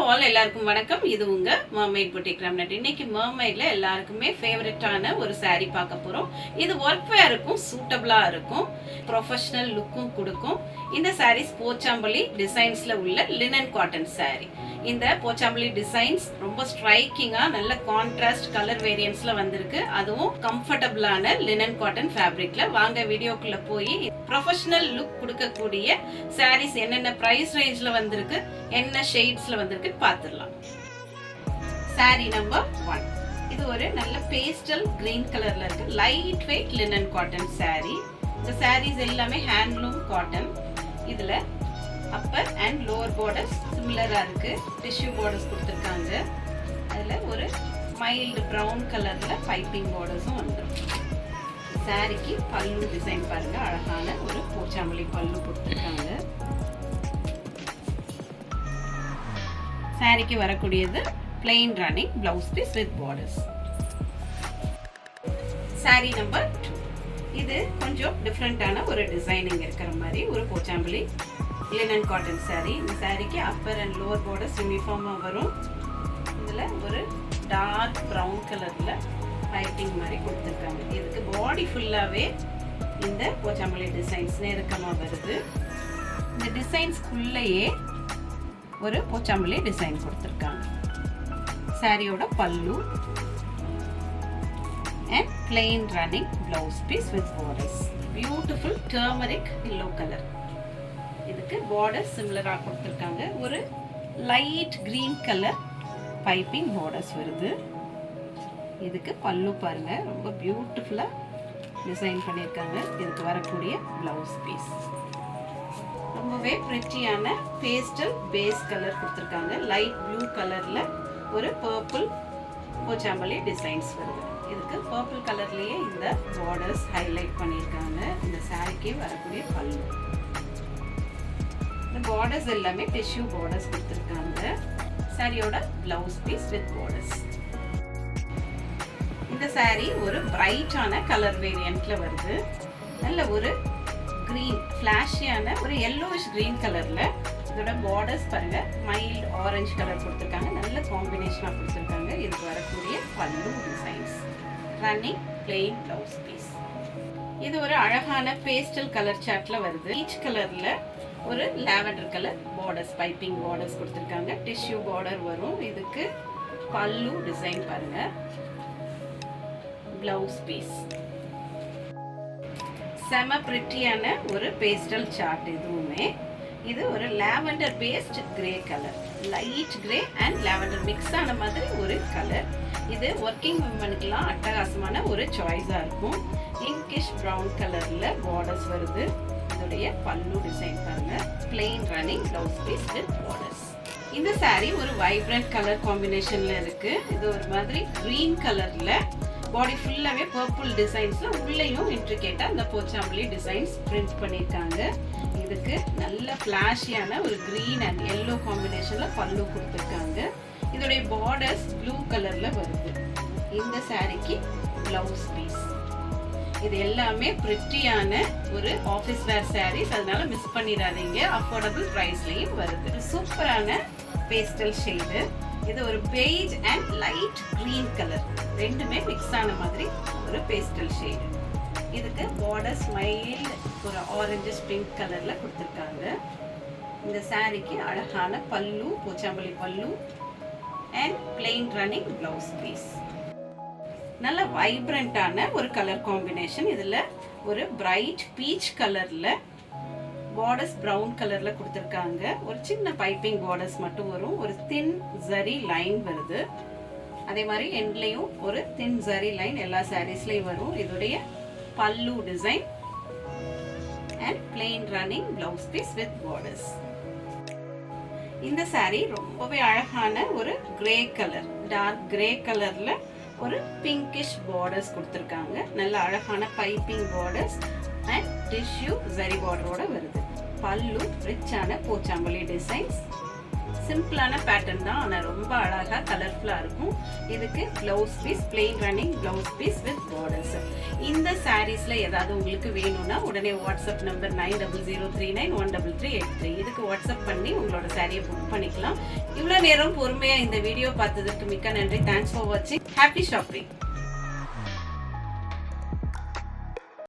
All எல்லாருக்கும் வணக்கம். இது உங்க மர்மைட் புட்டிக் ராம்நாட். இன்னைக்கு மர்மைட்ல எல்லாருக்குமே ஃபேவரட்டான ஒரு saree பார்க்க போறோம். இது ஒர்க் வேருக்கும் சூட்டபிளா இருக்கும், ப்ரொஃபஷனல் லுக்கும் கொடுக்கும். இந்த sarees போச்சாம்பள்ளி டிசைன்ஸ்ல உள்ள லினன் காட்டன் saree. இந்த போச்சாம்பள்ளி டிசைன்ஸ் ரொம்ப ஸ்ட்ரைக்கிங்கா நல்ல கான்ட்ராஸ்ட் கலர் வேரியன்ஸ்ல வந்திருக்கு. அதுவும் கம்ஃபர்டபிளான லினன் காட்டன் ஃபேப்ரிக்ல. வாங்க வீடியோக்குள்ள போய் ப்ரொஃபஷனல் லுக் கொடுக்கக்கூடிய sarees என்னென்ன பிரைஸ் ரேஞ்ச்ல வந்திருக்கு, என்ன ஷேட்ஸ்ல வந்திருக்கு பார்த்துடலாம். saree number 1. இது ஒரு நல்ல பேஸ்டல் கிரீன் கலர்ல இருக்கு light weight linen cotton saree. இந்த sarees எல்லாமே ஹேண்ட்லூம் காட்டன். இதுல அப்பர் அண்ட் லோவர் பார்டர்ஸ் சிமிலரா இருக்கு. டிஷ்யூ பார்டர்ஸ் கொடுத்துருக்காங்க. அதுல ஒரு மைல்டு ப்ரௌன் கலர்ல பைப்பிங் பார்டர்ஸும் வந்துடும். சாரிக்கு பல்லு டிசைன் பாருங்க, அழகான ஒரு போச்சாம்பள்ளி பல்லு கொடுத்துருக்காங்க. சாரிக்கு வரக்கூடியது plain running blouse piece with borders. Sari number 2. இது கொஞ்சம் டிஃப்ரெண்டான ஒரு டிசைனிங் இருக்கிற மாதிரி ஒரு போச்சாம்பள்ளி லினன் காட்டன் சாரி. இந்த சாரிக்கு அப்பர் அண்ட் லோவர் பார்டர்ஸ் யூனிஃபார்மா வரும். இதுல ஒரு டார்க் ப்ரௌன் கலர்ல பைப்பிங் மாதிரி கொடுத்துருக்காங்க. இதுக்கு பாடி ஃபுல்லாவே இந்த போச்சாம்பள்ளி டிசைன்ஸ் நெருக்கமா வருது. இந்த டிசைன்ஸ்க்குள்ளேயே ஒரு போச்சாம்பள்ளி டிசைன் கொடுத்துருக்காங்க. சாரியோட pallu and plain running blouse piece with borders. Beautiful turmeric yellow colour. இதுக்கு பார்டர் சிமிலரா கொடுத்துருக்காங்க. ஒரு light green colour piping borders வருது. இதுக்கு பல்லு பாருங்க, ரொம்ப பியூட்டிஃபுல்லா டிசைன் பண்ணியிருக்காங்க. இதுக்கு வரக்கூடிய பிளவுஸ் பீஸ் ரொம்பவே பிரிட்டியான பேஸ்டல் பேஸ் கலர் கொடுத்துருக்காங்க. லைட் ப்ளூ கலர்ல ஒரு பர்பிள் போச்சாம்பள்ளி டிசைன்ஸ் வருது. இதுக்கு பர்பிள் கலர்லயே இந்த பார்டர்ஸ் ஹைலைட் பண்ணியிருக்காங்க. இந்த சாரிக்கு வரக்கூடிய பல்லு. இந்த பார்டர்ஸ் எல்லாமே டிஷ்யூ பார்டர்ஸ் கொடுத்துருக்காங்க. சாரியோட பிளவுஸ் பீஸ் வித் பார்டர்ஸ். இந்த சாரி ஒரு பிரைட்டான கலர் வேரியன்ட்ல வருது. நல்ல ஒரு கிரீன் ஃபிளாஷியான ஒரு yellowish கிரீன் கலர்ல. இதோட பார்டர்ஸ் பாருங்க, மைல்ட் ஆரஞ்சு கலர் கொடுத்துருக்காங்க. நல்ல காம்பினேஷனா கொடுத்துருக்காங்க. இதுக்கு வரக்கூடிய pallu designs, running plain blouse piece. இது ஒரு அழகான பேஸ்டல் கலர் சார்ட்ல வருது. பீச் கலர்ல ஒரு lavender colour borders piping borders கொடுத்துருக்காங்க. டிஷ்யூ பார்டர் வரும். இதுக்கு பல்லு டிசைன் பாருங்க, பிளவுஸ் பீஸ். செம பிரிட்டியான ஒரு பேஸ்டல் சார்ட். இதுவுமே இது ஒரு lavender based grey colour, light grey and lavender mix ஆன மாதிரி ஒரு கலர். இது ஒர்க்கிங் விமனுக்குலாம் அட்டகாசமான ஒரு சாய்ஸா இருக்கும். இங்கிஷ் ப்ரௌன் கலர்ல பார்டர்ஸ் வருது. இதோடைய பல்லு டிசைன் பாருங்க, plain running blouse piece with borders. இந்த saree ஒரு வைப்ரண்ட் கலர் காம்பினேஷன்ல இருக்கு. இது ஒரு மாதிரி கிரீன் கலர்ல பாடி ஃபுல்லாவே பர்பிள் டிசைன்ஸ்ல உள்ளேயும் இன்ட்ரிகேட்டா இந்த போச்சாம்பள்ளி டிசைன்ஸ் பிரிண்ட் பண்ணிருக்காங்க. இதுக்கு நல்ல ஃபிளாஷியான ஒரு கிரீன் அண்ட் yellow காம்பினேஷன்ல பல்லு கொடுத்துருக்காங்க. இதோடைய பார்டர்ஸ் ப்ளூ கலர்ல வருது. இந்த சாரிக்கு பிளவுஸ் பீஸ். இது எல்லாமே பிரிட்டியான ஒரு ஆஃபீஸ் வேர் சாரீஸ், அதனால மிஸ் பண்ணிடாதீங்க. அஃபோர்டபுள் பிரைஸ்லயும் வருது. சூப்பரான பேஸ்டல் ஷேடு. இது ஒரு beige and light green colour, ரெண்டுமே மிக்ஸ் ஆன மாதிரி ஒரு பேஸ்டல் ஷேடு. இதுக்கு பார்டர்ஸ் மைல்ட் ஒரு ஆரஞ்சு பிங்க் கலர்ல கொடுத்துருக்காங்க. இந்த சாரிக்கு அழகான pallu, Pochampally pallu and plain running blouse piece. நல்ல வைப்ரண்டான ஒரு கலர் காம்பினேஷன். இதுல ஒரு பிரைட் பீச் கலர்ல பார்டர்ஸ் பிரவுன் கலர்ல கொடுத்துருக்காங்க. ஒரு சின்ன பைப்பிங் பார்டர்ஸ் மட்டும் வரும். ஒரு தின் ஜரி லைன் வருது. அதே மாதிரி எண்ட்லயும் ஒரு தின் ஜரி லைன் எல்லா சாரீஸ்லயும் வரும். இதோடைய pallu design and plain running blouse piece with borders. இந்த சாரி ரொம்பவே அழகான ஒரு கிரே கலர், டார்க் கிரே கலர்ல ஒரு பிங்கிஷ் பார்டர்ஸ் கொடுத்துருக்காங்க. நல்ல அழகான piping borders and tissue zari பார்டரோட வருது. பல்லு ரிச்சான போச்சாம்பள்ளி டிசைன்ஸ். சிம்பிளான பேட்டர்ன் தான், ஆனால் ரொம்ப அழகாக கலர்ஃபுல்லாக இருக்கும். இதுக்கு blouse piece, plain running blouse piece with borders. இந்த சாரீஸில் ஏதாவது உங்களுக்கு வேணும்னா உடனே வாட்ஸ்அப் நம்பர் 9003913383 இதுக்கு வாட்ஸ்அப் பண்ணி உங்களோட சாரியை புக் பண்ணிக்கலாம். இவ்வளோ நேரம் பொறுமையாக இந்த வீடியோ பார்த்ததுக்கு மிக்க நன்றி. தேங்க்ஸ் ஃபார் வாட்சிங். Happy shopping.